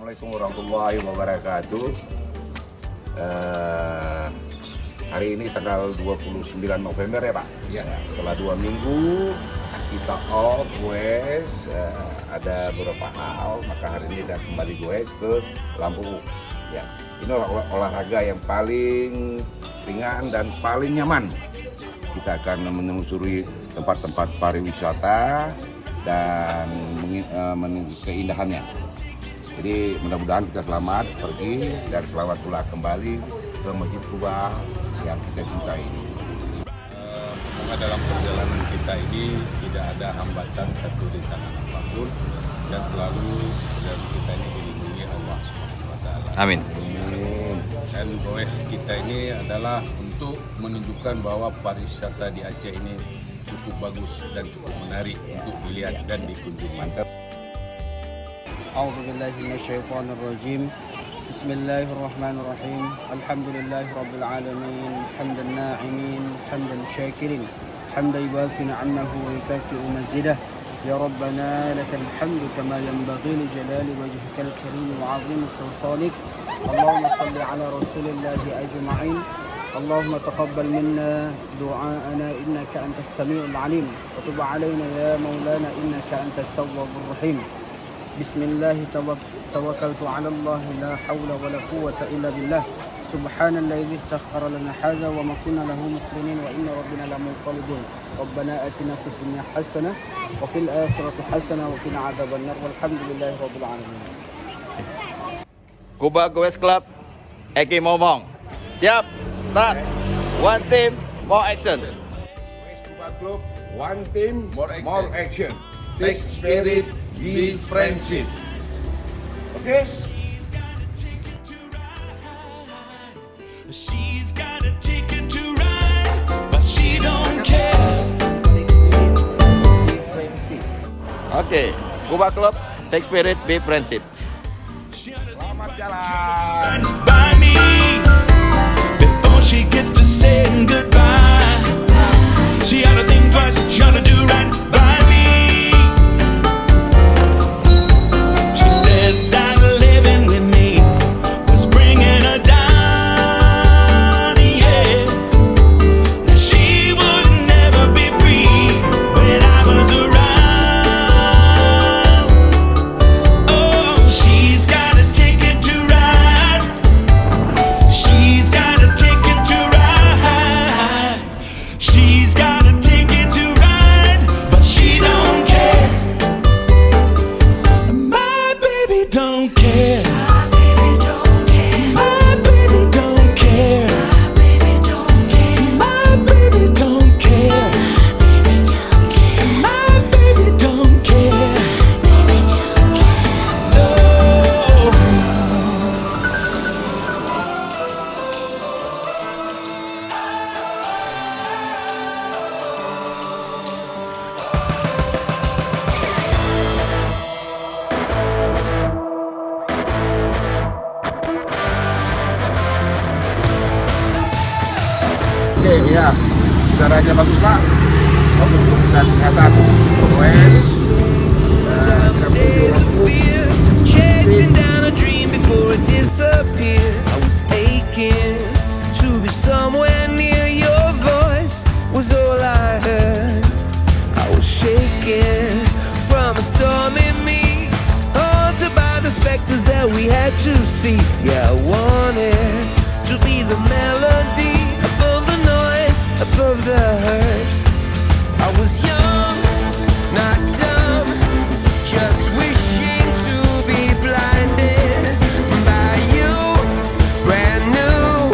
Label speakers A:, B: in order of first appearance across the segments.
A: Assalamualaikum warahmatullahi wabarakatuh. Hari ini tanggal 29 November ya Pak. Ya. Setelah 2 minggu kita off goes, ada beberapa hal, maka hari ini kita kembali goes ke Lampung. Ya, ini olahraga yang paling ringan dan paling nyaman. Kita akan menelusuri tempat-tempat pariwisata dan keindahannya. Jadi mudah-mudahan kita selamat pergi dan selamat pulang kembali ke Masjid Kuba yang kita cintai ini.
B: Semoga dalam perjalanan kita ini tidak ada hambatan satu rintangan apapun dan selalu perjalanan kita ini dilindungi Allah Subhanahu wa Ta'ala.
C: Amin.
B: Dan goes kita ini adalah untuk menunjukkan bahwa pariwisata di Aceh ini cukup bagus dan cukup menarik untuk dilihat dan dikunjungi. Mantap.
D: A'udzubillahi minasyaitonir rajim. Bismillahirrahmanirrahim. Alhamdulillahi rabbil alamin. Hamdan na'imin, hamdan syakirin. Hamdan yuwafi ni'amahu wa yukafi'u mazidah. Ya Rabbana lakal hamdu kama yanbaghi li jalali wajhikal karim wa 'azimi sultanik. Allahumma shalli ala rasulillahi ajma'in. اللهم تقبل منا دعاءنا إنك أنت السميع العليم وتب علينا يا مولانا إنك أنت التواب الرحيم بسم الله توكلت على الله لا حول ولا قوة إلا بالله سبحان الذي سخر لنا هذا وما كنا له مقرنين وإن ربنا لمنقلبون ربنا آتنا في الدنيا حسنة وفي الآخرة حسنة وقنا عذاب النار والحمد لله رب العالمين.
C: Kuba Goes Club, Eki Momong. Siap, start. One team, more action.
A: Kuba Club, one team,
B: More action.
A: Take spirit, be friendship. Oke?
E: She's got a ticket to ride, but she don't care.
C: Oke, Kuba Club, take spirit, be friendship.
A: Selamat jalan.
E: By me before she gets to saying goodbye. She ought to think twice. She ought to do right by me. She said that living with me was bringing her down. Yeah, that she would never be free when I was around. Oh, she's got a ticket to ride. She's got a ticket to ride. She's got a ticket to ride, but she don't care. My baby don't care. My baby don't care. My baby don't care. My baby don't care. My baby don't care. No.
A: Oke, ya. Udaranya bagus Pak. Bagus dan kesehatan. Wes. Kita menuju Lampung.
E: Chasing down a dream before it disappeared. I was aching to be somewhere near your voice was all I heard. I was shaking from a storm in me, haunted by the specters that we had to see. Yeah, I wanted to be the melody above the noise, above the hurt. I was young, not dumb, just wishing to be blinded by you, brand new,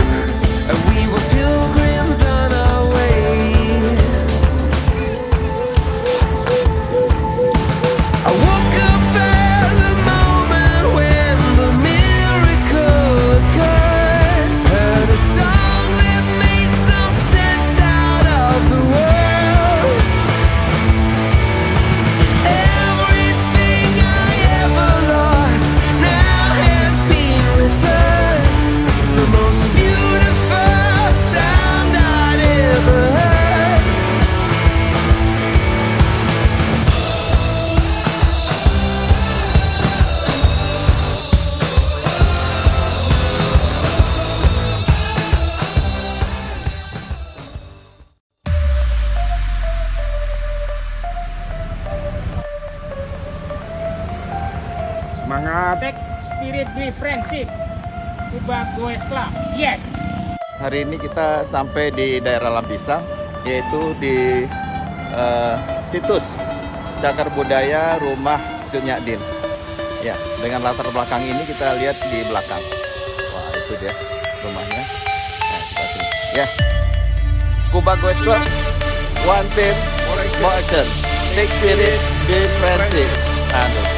E: and we were pilgrims on our way. I woke up at the moment when the miracle occurred. Heard a song that made some sense out of the world.
A: Semangat.
F: Take spirit be friendship. Kuba Goes Club. Yes.
C: Hari ini kita sampai di daerah Lampisang, yaitu di situs Cagar Budaya Rumah Cut Nyadin. Ya, dengan latar belakang ini kita lihat di belakang. Wah, itu dia rumahnya. Nah, kita sini. Ya. Kuba Goes Club, one team, more action. Take spirit, be friendship. Aduh.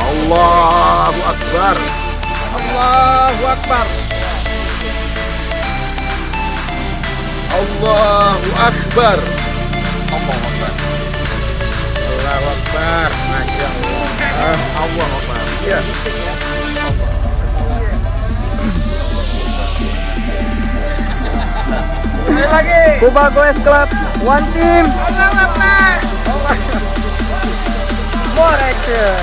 A: Allahu Akbar. Allahu Akbar. Allahu Akbar. Allahu Akbar. Allahu Akbar. Masya Allah. Allahu Akbar. Ya.
D: Kuba Goes Club, one team. More action.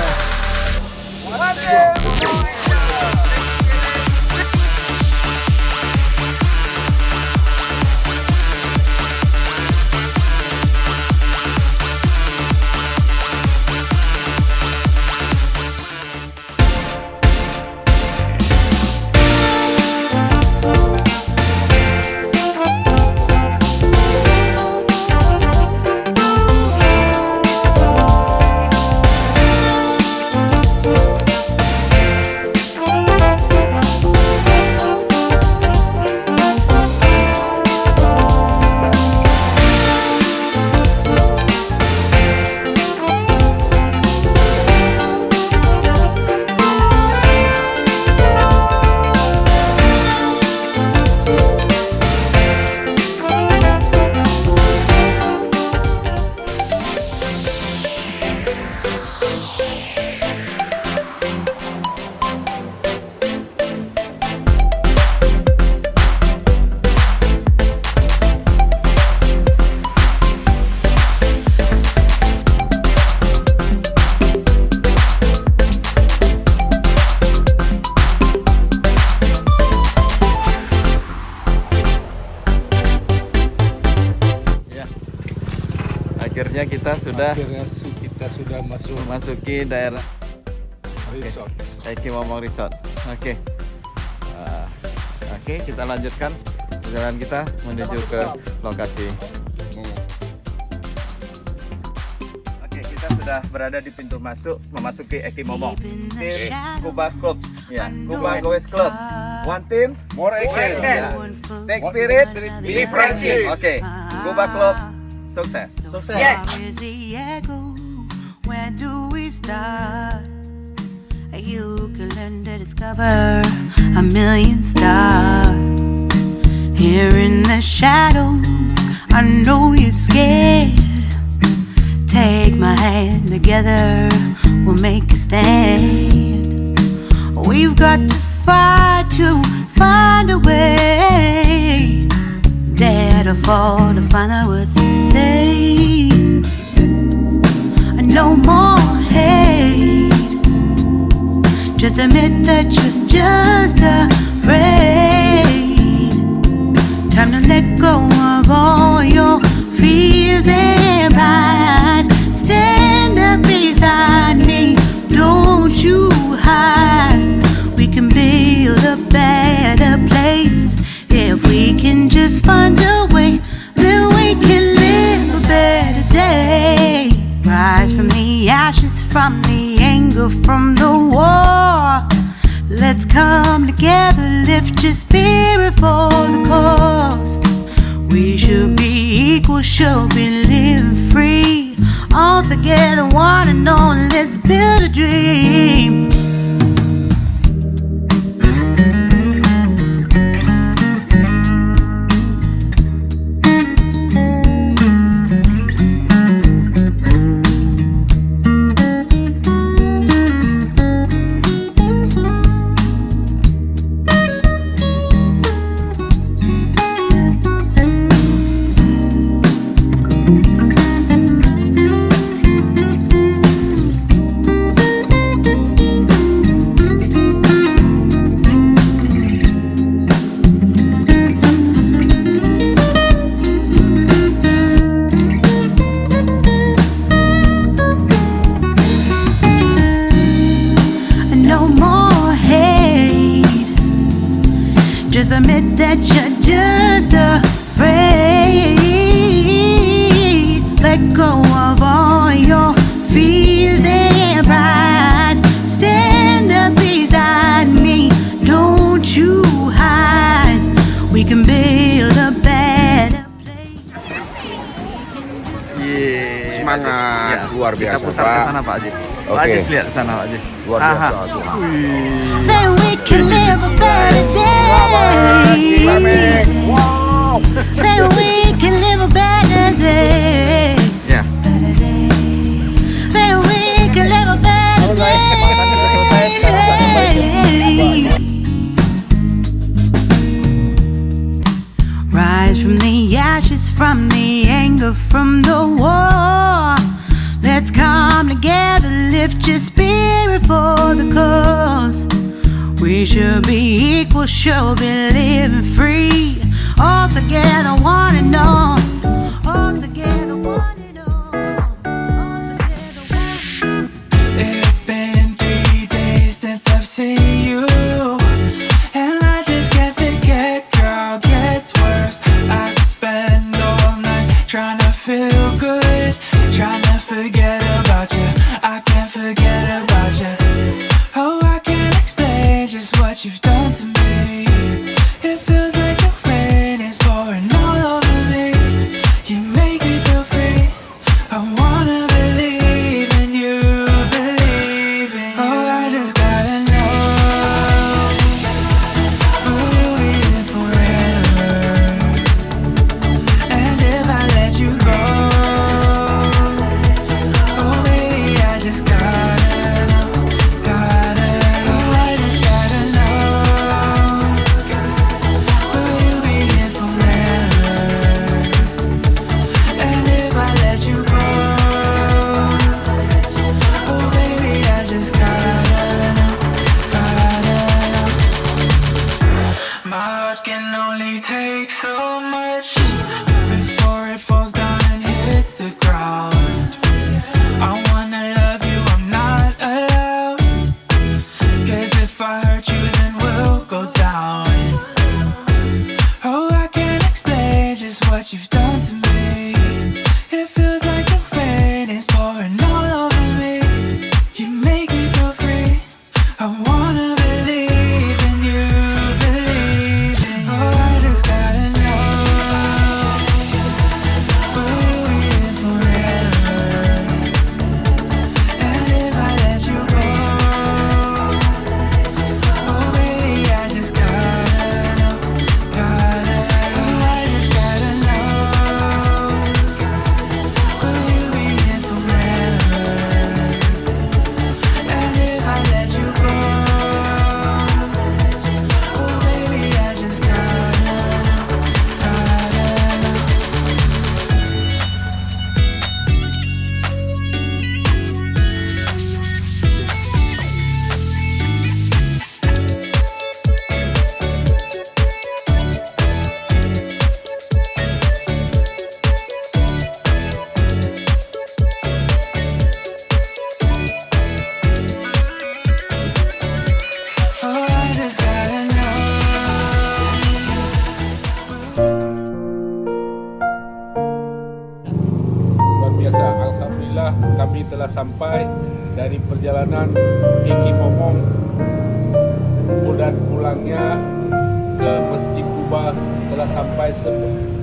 C: Akhirnya kita sudah
B: masuk
C: memasuki daerah
B: resort.
C: Eki Momong Resort. Oke. Oke, kita lanjutkan perjalanan kita menuju ke lokasi. Oke, kita sudah berada di pintu masuk memasuki Eki Momong. Tim Kuba Club. Ya, Kuba Goes Club. One team,
B: More action.
C: ya. Take spirit,
B: Be friendship.
C: Oke, Kuba Club sukses.
F: Yes.
G: Where's the echo? Where do we start? You can learn to discover a million stars. Here in the shadows, I know you're scared. Take my hand, together we'll make a stand. We've got to fight to find a way. Dare to fall to find out what to say. No more hate. Just admit that you're just afraid. Time to let go of all your fears and pride. Stand up beside me, don't you hide. We can build a better place. If we can just find a way, then we can live a better day. Rise from the ashes, from the anger, from the war. Let's come together, lift your spirit for the cause. We should be equal, should be living free. All together, one and all, let's build a dream.
A: sangat luar biasa,
C: Kita putar ke
A: Pak.
C: sana Pak Ajis. Pak
A: Oke.
C: Ajis lihat sana Pak Ajis.
A: Luar
C: Aha.
A: biasa tuh.
G: Then we can live a better day.
A: Wow.
G: Then we can live a better day.
C: Ya.
G: Then we can live a better day. Rise from the ashes, from the anger, from the war. Let's come together, lift your spirit for the cause. We should be equal, should be living free. All together, one and all. All together, one and all. All together, one and all.
E: It's been 3 days since I've seen you, and I just can't forget, girl, gets worse. I spend all night trying to feel good, trying to forget about you. I can't forget about you. Oh, I can't explain just what you've done to me. It feels like the rain is pouring all over me. You make me feel free. I wanna believe in you, believe in you. Oh, I just gotta know, will you be there forever? And if I let you go, oh baby, I just gotta know, oh I just gotta know, will you be here forever? And if I let you go, oh baby, I just gotta know. My heart can only take so much before it falls down and hits the ground. I wanna love you, I'm not allowed, 'cause if I hurt you then we'll go down. Oh, I can't explain just what you've done to me. It feels like the rain is pouring all over me. You make me feel free. I wanna believe in you, believe in you. Oh, I just gotta know, will you be here forever? And if I let you go, oh baby, I just gotta know, oh I just gotta know, will you be here forever? And if I let you go, oh baby, I just gotta know. Oh, I just gotta know.
B: Luar biasa, alhamdulillah kami telah sampai dari perjalanan Eki Momong dan pulangnya ke Masjid Kuba telah sampai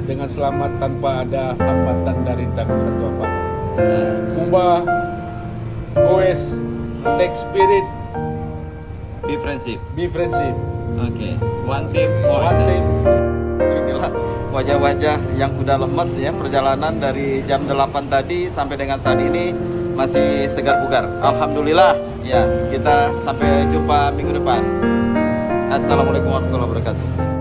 B: dengan selamat tanpa ada hambatan dari tangan satu apa. Kuba, always take spirit,
C: Be friendship.
B: be friendship,
C: Oke. One team.
B: one team.
C: Inilah wajah-wajah yang udah lemes ya, perjalanan dari jam 8 tadi sampai dengan saat ini masih segar bugar. Alhamdulillah ya, kita sampai jumpa minggu depan. Assalamualaikum warahmatullahi wabarakatuh.